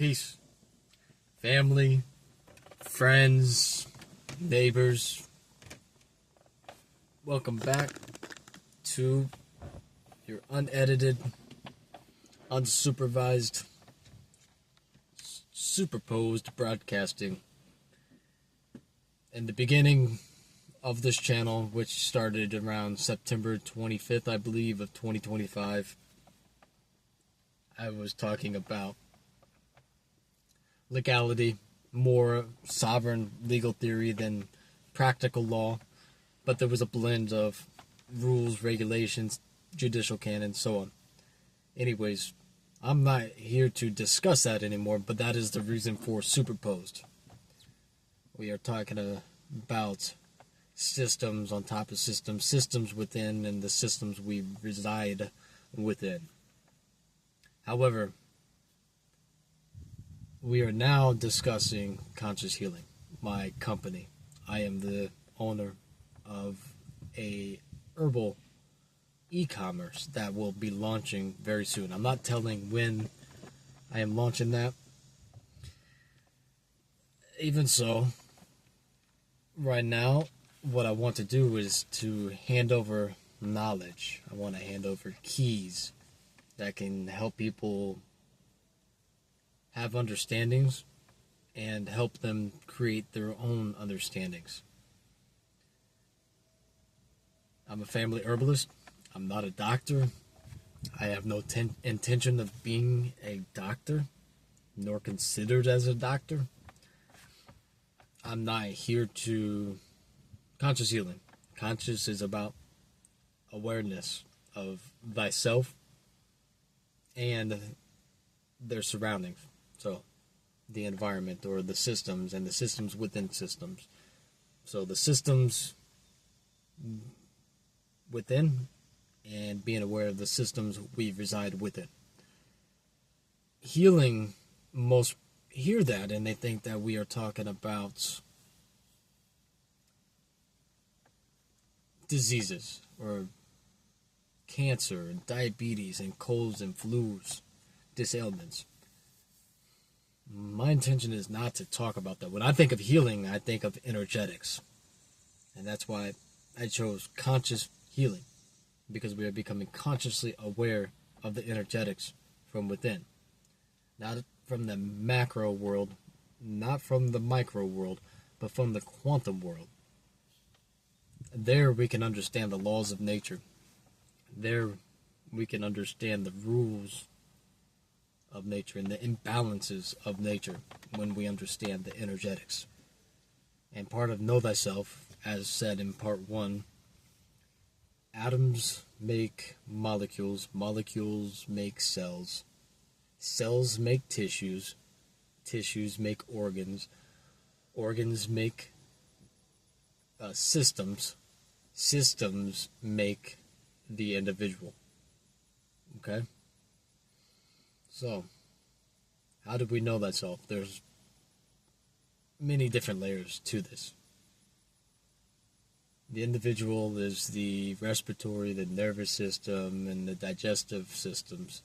Peace. Family, friends, neighbors. Welcome back to your unedited, unsupervised, superposed broadcasting. In the beginning of this channel, which started around September 25th, I believe, of 2025, I was talking about legality, more sovereign legal theory than practical law, but there was a blend of rules, regulations, judicial canon, so on. Anyways, I'm not here to discuss that anymore, but that is the reason for Superposed. We are talking about systems on top of systems, systems within, and the systems we reside within. However, we are now discussing Conscious Healing, my company. I am the owner of a herbal e-commerce that will be launching very soon. I'm not telling when I am launching that. Even so, right now, what I want to do is to hand over knowledge. I want to hand over keys that can help people have understandings and help them create their own understandings. I'm a family herbalist. I'm not a doctor. I have no intention of being a doctor, nor considered as a doctor. I'm not here to conscious healing. Conscious is about awareness of thyself and their surroundings. So, the environment or the systems and the systems within systems. So, the systems within and being aware of the systems we reside within. Healing, most hear that and they think that we are talking about diseases or cancer and diabetes and colds and flus, disailments. My intention is not to talk about that. When I think of healing, I think of energetics. And that's why I chose conscious healing. Because we are becoming consciously aware of the energetics from within. Not from the macro world, not from the micro world, but from the quantum world. There we can understand the laws of nature. There we can understand the rules of nature and the imbalances of nature when we understand the energetics. And part of Know Thyself, as said in part 1, atoms make molecules, molecules make cells, cells make tissues, tissues make organs, organs make systems, systems make the individual. Okay? So, how do we know thyself? There's many different layers to this. The individual is the respiratory, the nervous system, and the digestive systems.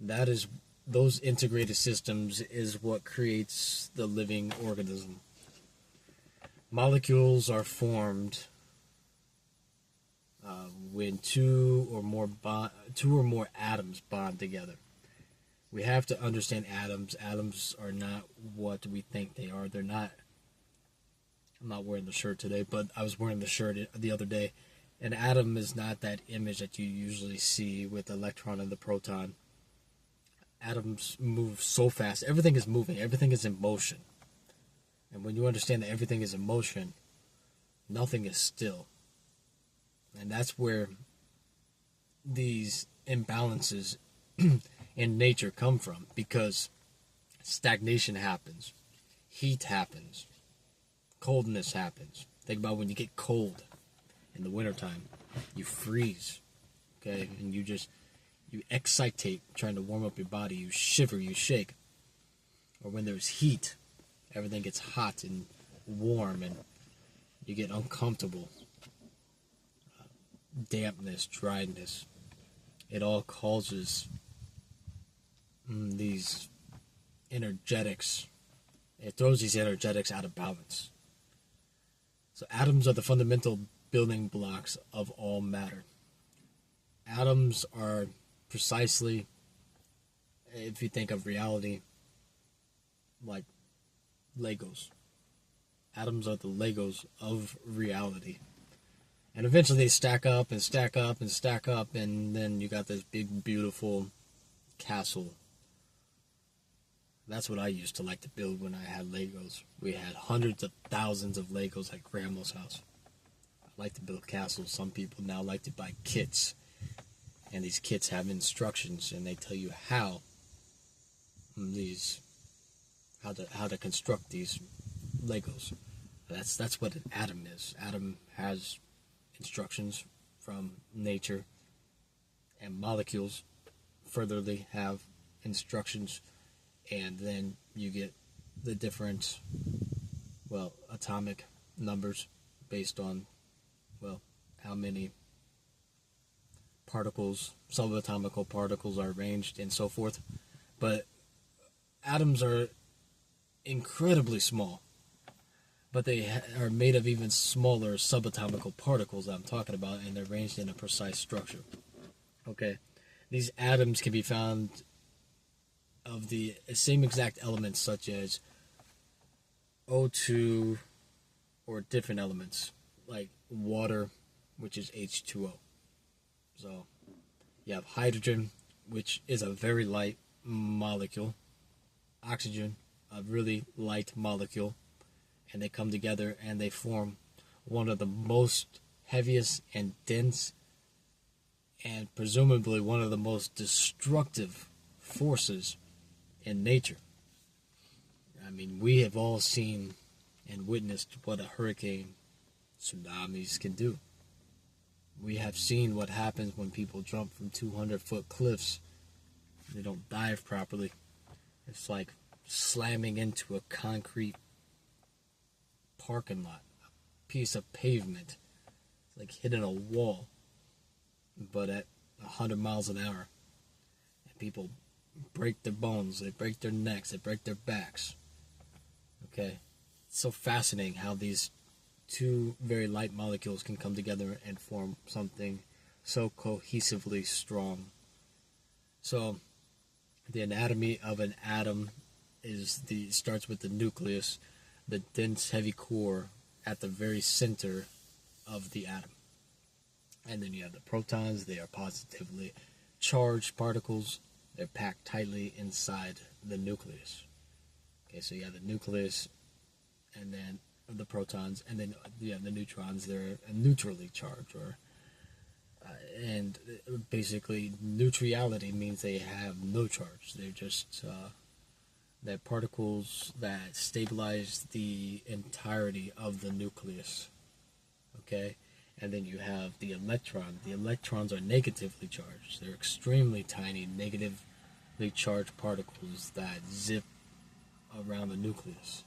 That is, those integrated systems is what creates the living organism. Molecules are formed when two or more atoms bond together. We have to understand atoms. Atoms are not what we think they are. They're not. I'm not wearing the shirt today, but I was wearing the shirt the other day. An atom is not that image that you usually see with the electron and the proton. Atoms move so fast. Everything is moving. Everything is in motion. And when you understand that everything is in motion, nothing is still. And that's where these imbalances in nature come from, because stagnation happens, heat happens, coldness happens. Think about when you get cold in the wintertime, you freeze, okay, and you excitate trying to warm up your body, you shiver, you shake. Or when there's heat, everything gets hot and warm and you get uncomfortable. Dampness, dryness, it all causes these energetics. It throws these energetics out of balance. So atoms are the fundamental building blocks of all matter. Atoms are precisely, if you think of reality, like Legos. Atoms are the Legos of reality. And eventually they stack up and stack up and stack up, and then you got this big, beautiful castle. That's what I used to like to build when I had Legos. We had hundreds of thousands of Legos at Grandma's house. I like to build castles. Some people now like to buy kits. And these kits have instructions, and they tell you how to construct these Legos. That's what an atom is. Atom has instructions from nature, and molecules furtherly have instructions, and then you get the different, atomic numbers based on, how many particles, subatomic particles are arranged and so forth. But atoms are incredibly small, but they are made of even smaller subatomic particles that I'm talking about, and they're arranged in a precise structure. Okay, these atoms can be found of the same exact elements such as O2 or different elements like water, which is H2O. So you have hydrogen, which is a very light molecule, oxygen, a really light molecule, and they come together and they form one of the most heaviest and dense and presumably one of the most destructive forces in nature. I mean, we have all seen and witnessed what a hurricane, tsunamis can do. We have seen what happens when people jump from 200-foot cliffs. They don't dive properly. It's like slamming into a concrete parking lot, a piece of pavement. It's like hitting a wall, but at 100 miles an hour. And people break their bones, they break their necks, they break their backs. Okay? It's so fascinating how these two very light molecules can come together and form something so cohesively strong. So, the anatomy of an atom starts with the nucleus, the dense, heavy core at the very center of the atom. And then you have the protons. They are positively charged particles. They're packed tightly inside the nucleus. Okay, so you have the nucleus, and then the protons, and then you have the neutrons. They're neutrally charged, and basically neutrality means they have no charge. They're just they're particles that stabilize the entirety of the nucleus. Okay, and then you have the electron. The electrons are negatively charged. They're extremely tiny, negatively charged particles that zip around the nucleus.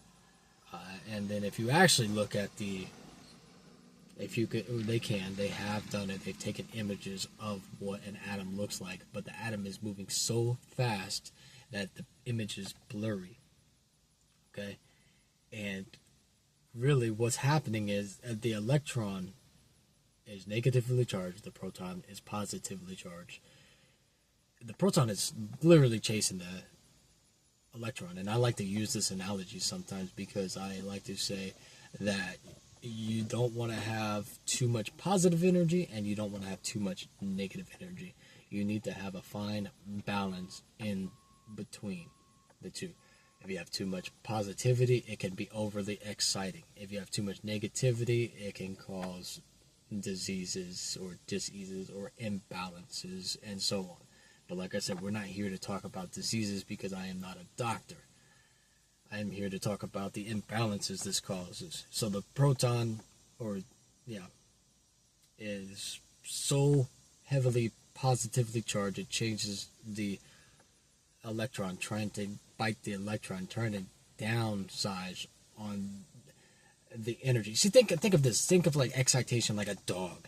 And then if you actually look at they have done it. They've taken images of what an atom looks like, but the atom is moving so fast that the image is blurry. Okay, and really, what's happening is the electron is negatively charged. The proton is positively charged. The proton is literally chasing the electron, and I like to use this analogy sometimes because I like to say that you don't want to have too much positive energy and you don't want to have too much negative energy. You need to have a fine balance in between the two. If you have too much positivity, it can be overly exciting. If you have too much negativity, it can cause diseases or diseases or imbalances and so on. But like I said, we're not here to talk about diseases because I am not a doctor. I am here to talk about the imbalances this causes. So the proton, is so heavily positively charged, it changes the electron, trying to bite the electron, trying to downsize on the energy. See, think of this. Think of like excitation like a dog.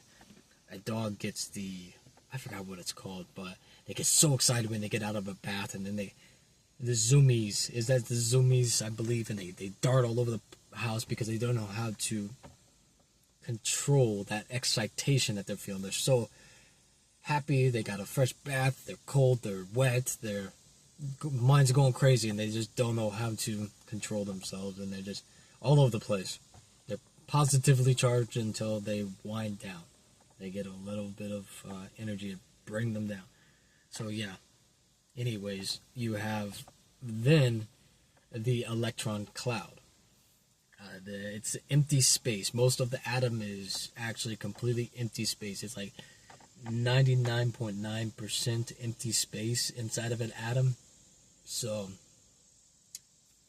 A dog gets the I forgot what it's called, but they get so excited when they get out of a bath, and then the zoomies, is that the zoomies, I believe, and they dart all over the house because they don't know how to control that excitation that they're feeling. They're so happy, they got a fresh bath, they're cold, they're wet, their minds are going crazy, and they just don't know how to control themselves, and they're just all over the place. They're positively charged until they wind down. They get a little bit of energy to bring them down. So yeah, anyways, you have then the electron cloud. It's empty space. Most of the atom is actually completely empty space. It's like 99.9% empty space inside of an atom. So,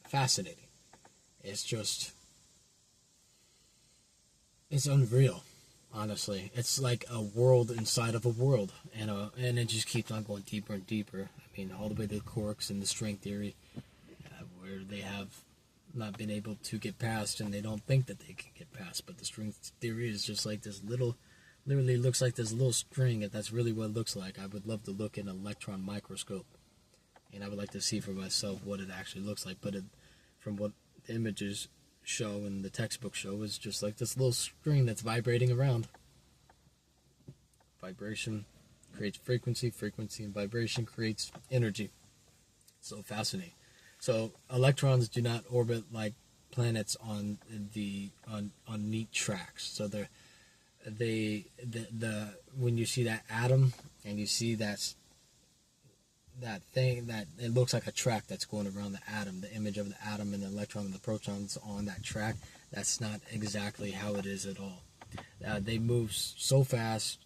fascinating. It's unreal, honestly. It's like a world inside of a world, and it just keeps on going deeper and deeper. I mean, all the way to the quarks and the string theory, where they have not been able to get past, and they don't think that they can get past. But the string theory is just like this little, literally looks like this little string, and that's really what it looks like. I would love to look in an electron microscope, and I would like to see for myself what it actually looks like. But from what the images show and the textbook show, is just like this little string that's vibrating around. Vibration creates frequency, frequency and vibration creates energy. So fascinating. So electrons do not orbit like planets on neat tracks. So the when you see that atom and you see that thing that it looks like a track that's going around the atom, the image of the atom and the electron and the protons on that track, that's not exactly how it is at all. They move so fast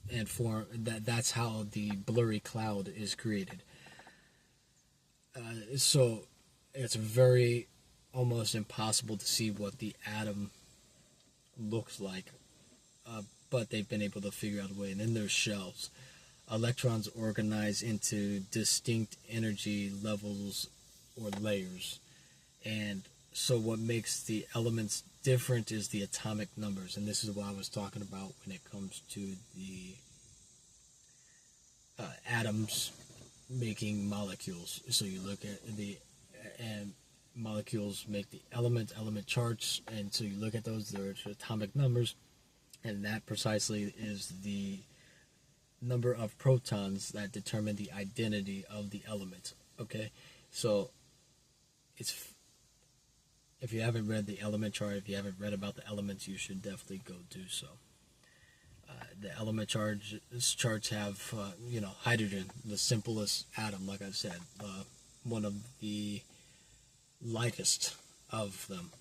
and form that's how the blurry cloud is created. So it's very almost impossible to see what the atom looks like, but they've been able to figure out a way. And then there's shells. Electrons organize into distinct energy levels or layers. And so what makes the elements different is the atomic numbers. And this is what I was talking about when it comes to the atoms making molecules. So you look at and molecules make the element charts, and so you look at those, there's atomic numbers, and that precisely is the number of protons that determine the identity of the element. Okay, so if you haven't read the element chart, if you haven't read about the elements, you should definitely go do so. The element charts have, hydrogen, the simplest atom, like I said, one of the lightest of them,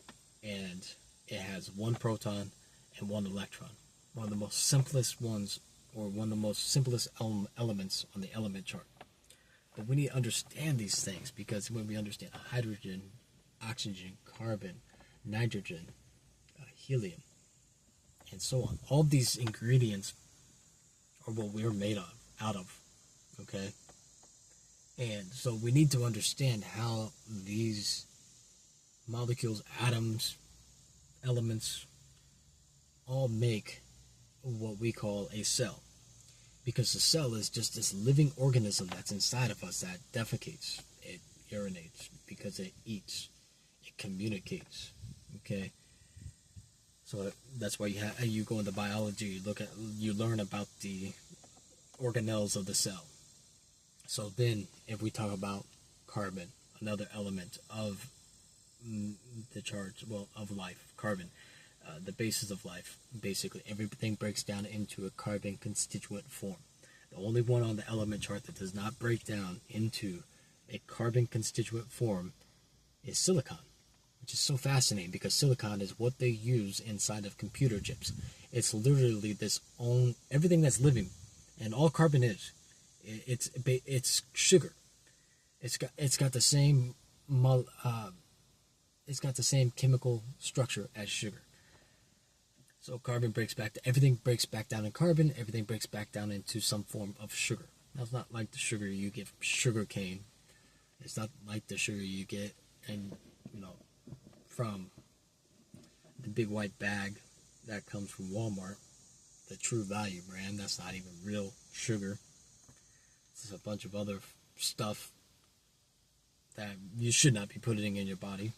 and it has one proton and one electron. One of the most simplest ones, or one of the most simplest elements on the element chart. But we need to understand these things, because when we understand hydrogen, oxygen, carbon, nitrogen, helium, and so on, all these ingredients are what we're made out of, okay? And so we need to understand how these molecules, atoms, elements, all make what we call a cell. Because the cell is just this living organism that's inside of us that defecates, it urinates, because it eats, it communicates, okay? So that's why you go into biology, you learn about the organelles of the cell. So then, if we talk about carbon, another element of the charge, of life, carbon, the basis of life, basically everything breaks down into a carbon constituent form. The only one on the element chart that does not break down into a carbon constituent form is silicon. Which is so fascinating, because silicon is what they use inside of computer chips. It's literally everything that's living, and all carbon is. It's sugar. It's got the same chemical structure as sugar. So everything breaks back down in carbon. Everything breaks back down into some form of sugar. Now, it's not like the sugar you get from sugar cane. It's not like the sugar you get from the big white bag that comes from Walmart. the True Value brand. That's not even real sugar. It's a bunch of other stuff that you should not be putting in your body.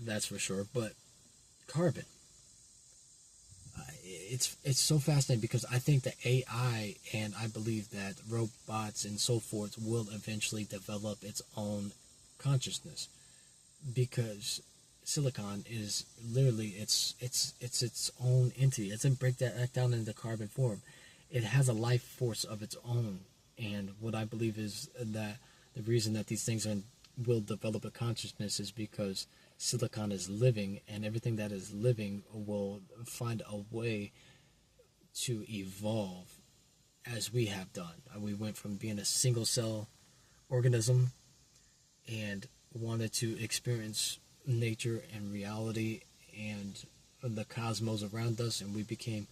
That's for sure. But carbon, it's so fascinating because I think that AI and I believe that robots and so forth will eventually develop its own consciousness, because silicon is literally its own entity. It doesn't break that down into carbon form. It has a life force of its own, and what I believe is that the reason that these things will develop a consciousness is because silicon is living, and everything that is living will find a way to evolve as we have done. We went from being a single cell organism and wanted to experience nature and reality and the cosmos around us, and we became,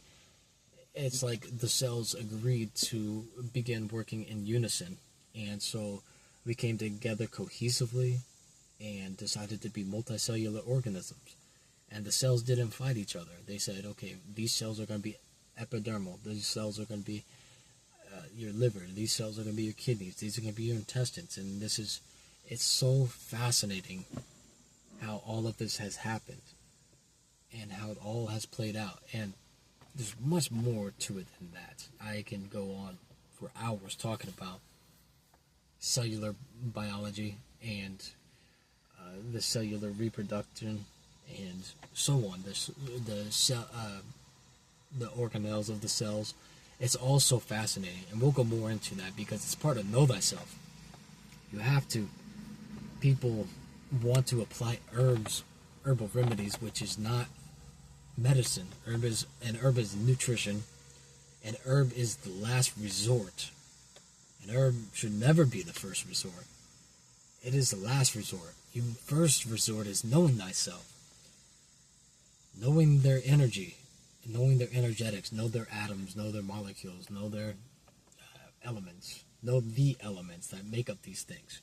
it's like the cells agreed to begin working in unison, and so we came together cohesively and decided to be multicellular organisms. And the cells didn't fight each other. They said, okay, these cells are going to be epidermal, these cells are going to be your liver, these cells are going to be your kidneys, these are going to be your intestines. And it's so fascinating how all of this has happened and how it all has played out. And there's much more to it than that. I can go on for hours talking about cellular biology and the cellular reproduction and so on. The organelles of the cells. It's all so fascinating, and we'll go more into that because it's part of Know Thyself. You have to. People want to apply herbal remedies, which is not medicine. Herb is nutrition, and herb is the last resort. And herb should never be the first resort. It is the last resort. Your first resort is knowing thyself, knowing their energy, knowing their energetics, know their atoms, know their molecules, know their elements, know the elements that make up these things.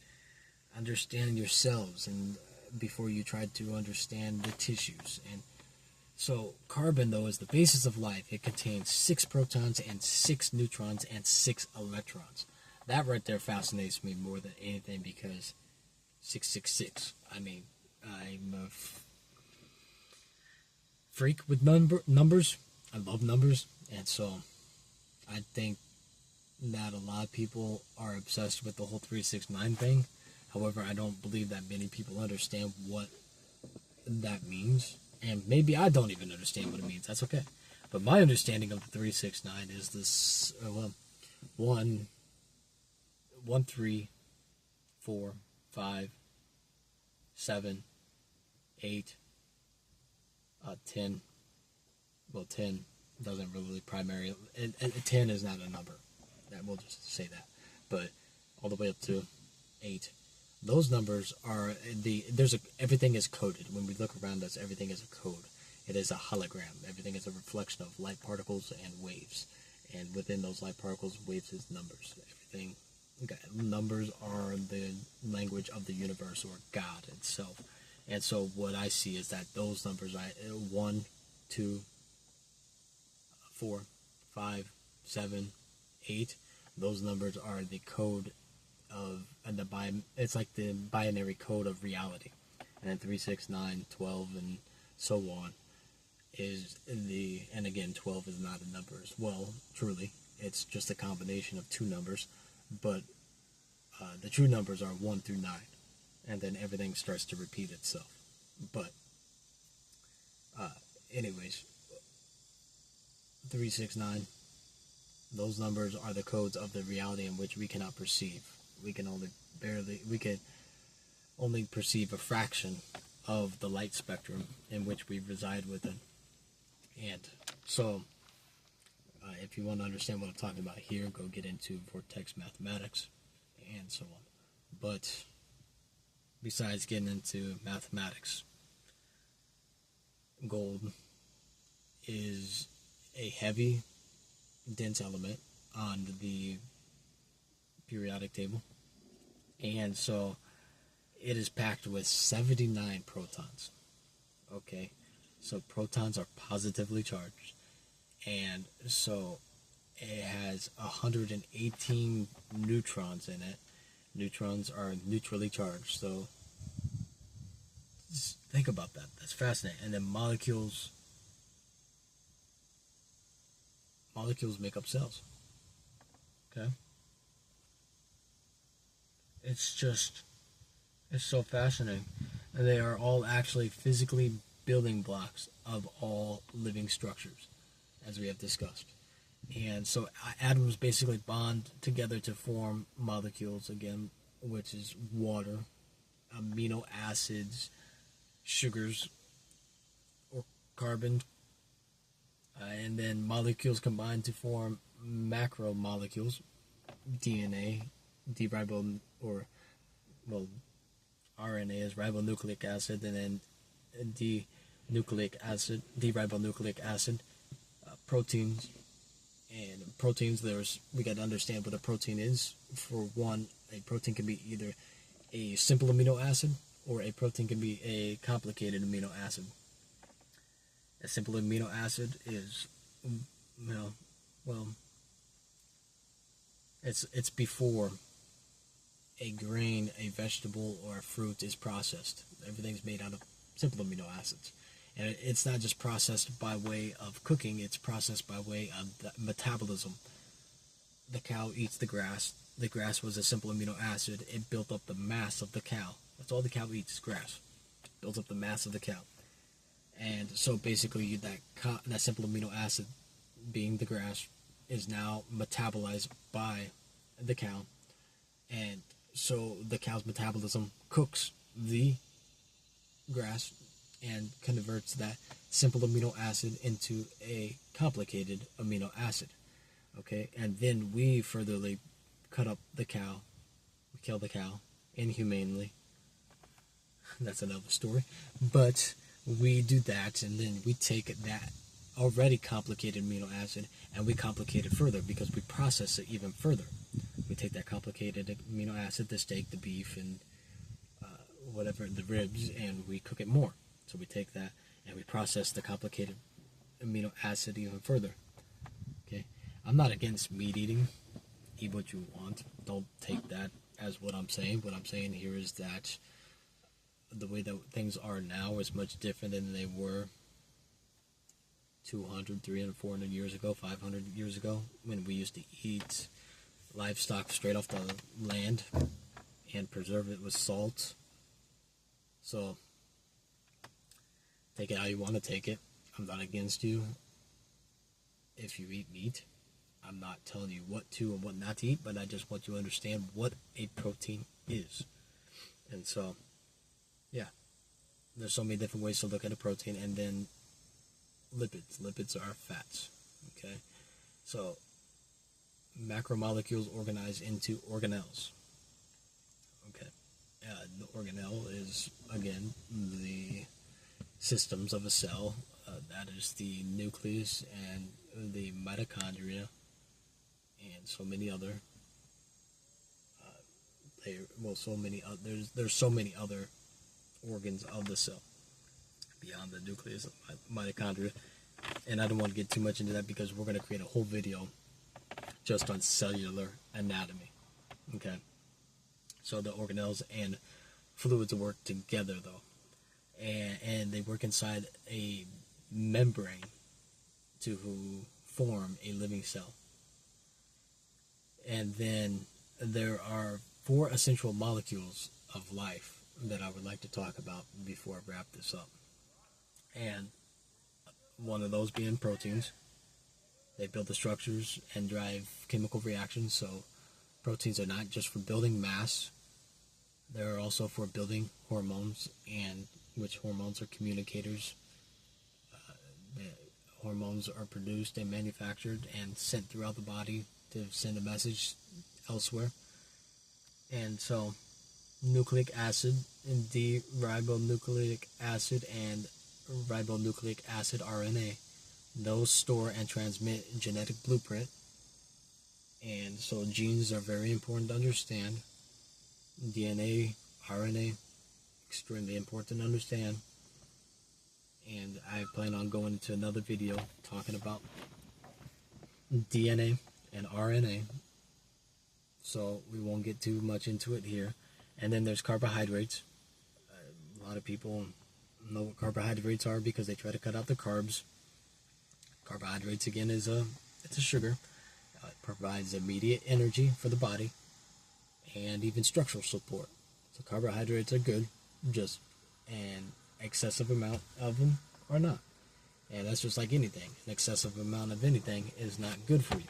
Understand yourselves, and before you try to understand the tissues. And so carbon, though, is the basis of life. It contains 6 protons and 6 neutrons and 6 electrons. That right there fascinates me more than anything because 666. I mean, I'm a freak with numbers. I love numbers, and so I think that a lot of people are obsessed with the whole 369 thing. However, I don't believe that many people understand what that means, and maybe I don't even understand what it means. That's okay. But my understanding of the 369 is this: 1, 3, 4, 5, 7, 8, 10. Well, 10 doesn't really primarily. 10 is not a number. That we'll just say that. But all the way up to 8. Those numbers are everything is coded. When we look around us, everything is a code. It is a hologram. Everything is a reflection of light particles and waves. And within those light particles, waves is numbers. Everything. Okay, numbers are the language of the universe or God itself. And so what I see is that those numbers, 1, 2, 4, 5, 7, 8, those numbers are the code of, and it's like the binary code of reality. And then 3, 6, 9, 12, and so on and again, 12 is not a number as well, truly. It's just a combination of 2 numbers, but the true numbers are 1 through 9, and then everything starts to repeat itself. But anyways, 3, 6, 9, those numbers are the codes of the reality in which we cannot perceive. We can only perceive a fraction of the light spectrum in which we reside within. And so if you want to understand what I'm talking about here, go get into vortex mathematics and so on. But besides getting into mathematics, gold is a heavy, dense element on the periodic table, and so it is packed with 79 protons. Okay, so protons are positively charged, And so it has 118 neutrons in it. Neutrons are neutrally charged, so just think about that. That's fascinating. And then molecules make up cells. Okay? It's so fascinating. And they are all actually physically building blocks of all living structures, as we have discussed. And so atoms basically bond together to form molecules again, which is water, amino acids, sugars, or carbon, and then molecules combine to form macromolecules, DNA, RNA is ribonucleic acid, and then deribonucleic acid, proteins. And proteins, we got to understand what a protein is. For one, a protein can be either a simple amino acid or a protein can be a complicated amino acid. A simple amino acid is, it's before a grain, a vegetable, or a fruit is processed. Everything's made out of simple amino acids. And it's not just processed by way of cooking, it's processed by way of the metabolism. The cow eats the grass. The grass was a simple amino acid. It built up the mass of the cow. That's all the cow eats is grass. Builds up the mass of the cow. And so basically that simple amino acid, being the grass, is now metabolized by the cow. And so the cow's metabolism cooks the grass and converts that simple amino acid into a complicated amino acid. Okay, and then we furtherly cut up the cow, we kill the cow inhumanely. That's another story. But we do that, and then we take that already complicated amino acid and we complicate it further because we process it even further. We take that complicated amino acid, the steak, the beef, and whatever, the ribs, and we cook it more. So we take that and we process the complicated amino acid even further. Okay, I'm not against meat eating. Eat what you want. Don't take that as what I'm saying. What I'm saying here is that the way that things are now is much different than they were 200, 300, 400 years ago, 500 years ago, when we used to eat livestock straight off the land and preserve it with salt. So take it how you want to take it. I'm not against you if you eat meat. I'm not telling you what to and what not to eat, but I just want you to understand what a protein is. And so, yeah, there's so many different ways to look at a protein. And then lipids. Lipids are fats. Okay, so macromolecules organize into organelles. Okay, the organelle is, again, the systems of a cell. That is the nucleus and the mitochondria and so many other there's so many other organs of the cell beyond the nucleus and mitochondria, and I don't want to get too much into that because we're going to create a whole video just on cellular anatomy. Okay, so the organelles and fluids work together though, and they work inside a membrane to form a living cell. And then there are 4 essential molecules of life that I would like to talk about before I wrap this up. And one of those being proteins. They build the structures and drive chemical reactions. So proteins are not just for building mass. They're also for building hormones, and which hormones are communicators. The hormones are produced and manufactured and sent throughout the body to send a message elsewhere. And so nucleic acid and deribonucleic acid and ribonucleic acid, RNA, those store and transmit genetic blueprint. And so genes are very important to understand. DNA, RNA, extremely important to understand. And I plan on going into another video talking about DNA and RNA, so we won't get too much into it here. And then there's carbohydrates. A lot of people know what carbohydrates are because they try to cut out the carbs. Carbohydrates, again, it's a sugar. It provides immediate energy for the body and even structural support. So carbohydrates are good, just an excessive amount of them are not. And that's just like anything. An excessive amount of anything is not good for you.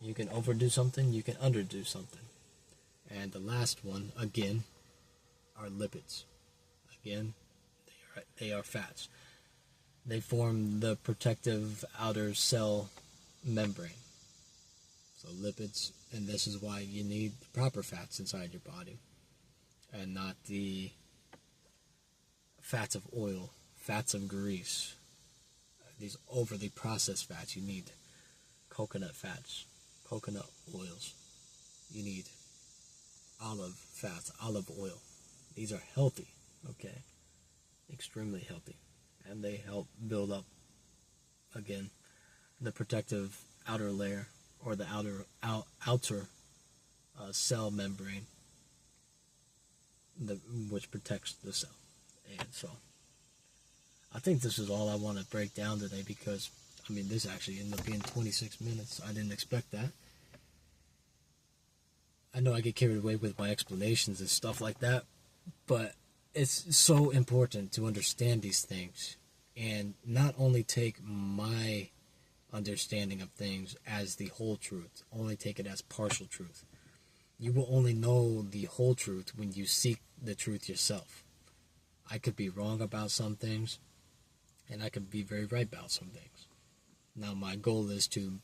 You can overdo something, you can underdo something. And the last one, again, are lipids. Again, they are fats. They form the protective outer cell membrane. So lipids, and this is why you need the proper fats inside your body, and not the fats of oil, fats of grease, these overly processed fats. You need coconut fats, coconut oils. You need olive fats, olive oil. These are healthy, okay? Extremely healthy. And they help build up, again, the protective outer layer, or the outer cell membrane, which protects the cell. And so I think this is all I want to break down today, because this actually ended up being 26 minutes. I didn't expect that. I know I get carried away with my explanations and stuff like that, but it's so important to understand these things and not only take my understanding of things as the whole truth, only take it as partial truth. You will only know the whole truth when you seek the truth yourself. I could be wrong about some things, and I could be very right about some things. Now, my goal is to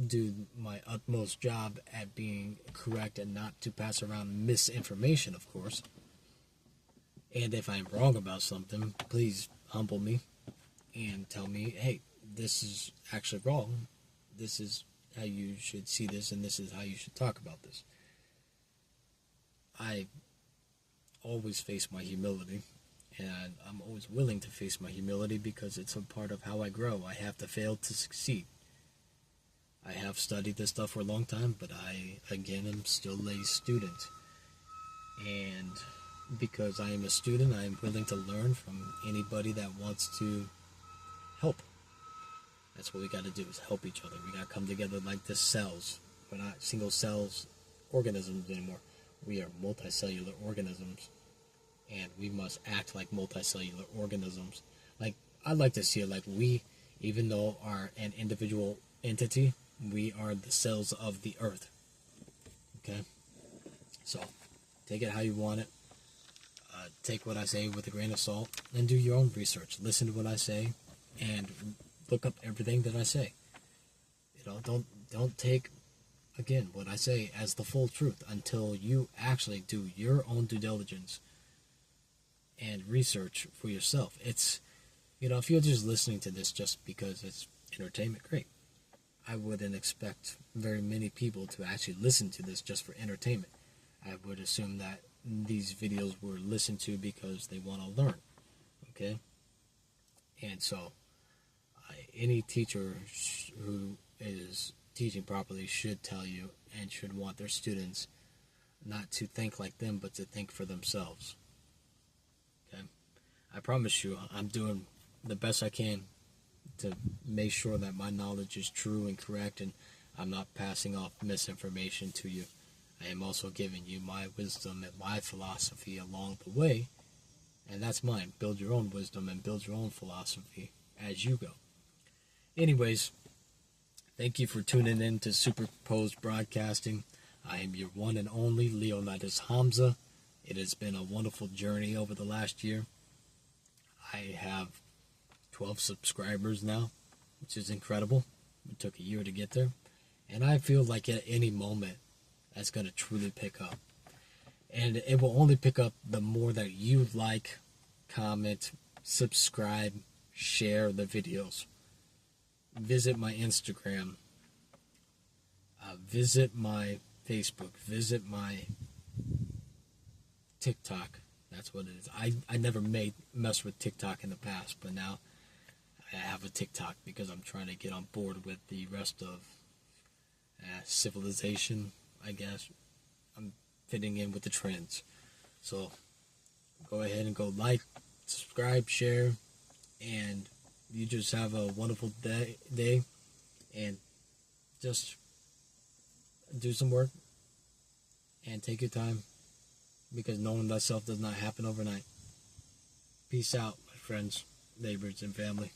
do my utmost job at being correct and not to pass around misinformation, of course. And if I'm wrong about something, please humble me and tell me, hey, this is actually wrong. This is how you should see this, and this is how you should talk about this. I always face my humility, and I'm always willing to face my humility because it's a part of how I grow. I have to fail to succeed. I have studied this stuff for a long time, but I, again, am still a student. And because I am a student, I am willing to learn from anybody that wants to help. That's what we got to do, is help each other. We got to come together like the cells. We're not single cells organisms anymore. We are multicellular organisms, and we must act like multicellular organisms. Like, I'd like to see it like we, even though are an individual entity, we are the cells of the earth. Okay? So, take it how you want it. Take what I say with a grain of salt, and do your own research. Listen to what I say, and look up everything that I say. Don't take, again, what I say as the full truth until you actually do your own due diligence and research for yourself. It's, if you're just listening to this just because it's entertainment, great. I wouldn't expect very many people to actually listen to this just for entertainment. I would assume that these videos were listened to because they want to learn, okay? And so, any teacher who is teaching properly should tell you and should want their students not to think like them, but to think for themselves, okay? I promise you, I'm doing the best I can to make sure that my knowledge is true and correct, and I'm not passing off misinformation to you. I am also giving you my wisdom and my philosophy along the way, and that's mine. Build your own wisdom and build your own philosophy as you go. Anyways, thank you for tuning in to Superposed Broadcasting. I am your one and only Leonidas Hamza. It has been a wonderful journey over the last year. I have 12 subscribers now, which is incredible. It took a year to get there. And I feel like at any moment, that's going to truly pick up. And it will only pick up the more that you like, comment, subscribe, share the videos. Visit my Instagram. Visit my Facebook. Visit my TikTok. That's what it is. I never messed with TikTok in the past, but now I have a TikTok because I'm trying to get on board with the rest of civilization, I guess. I'm fitting in with the trends. So go ahead and go like, subscribe, share, and you just have a wonderful day and just do some work and take your time, because knowing thyself does not happen overnight. Peace out, my friends, neighbors, and family.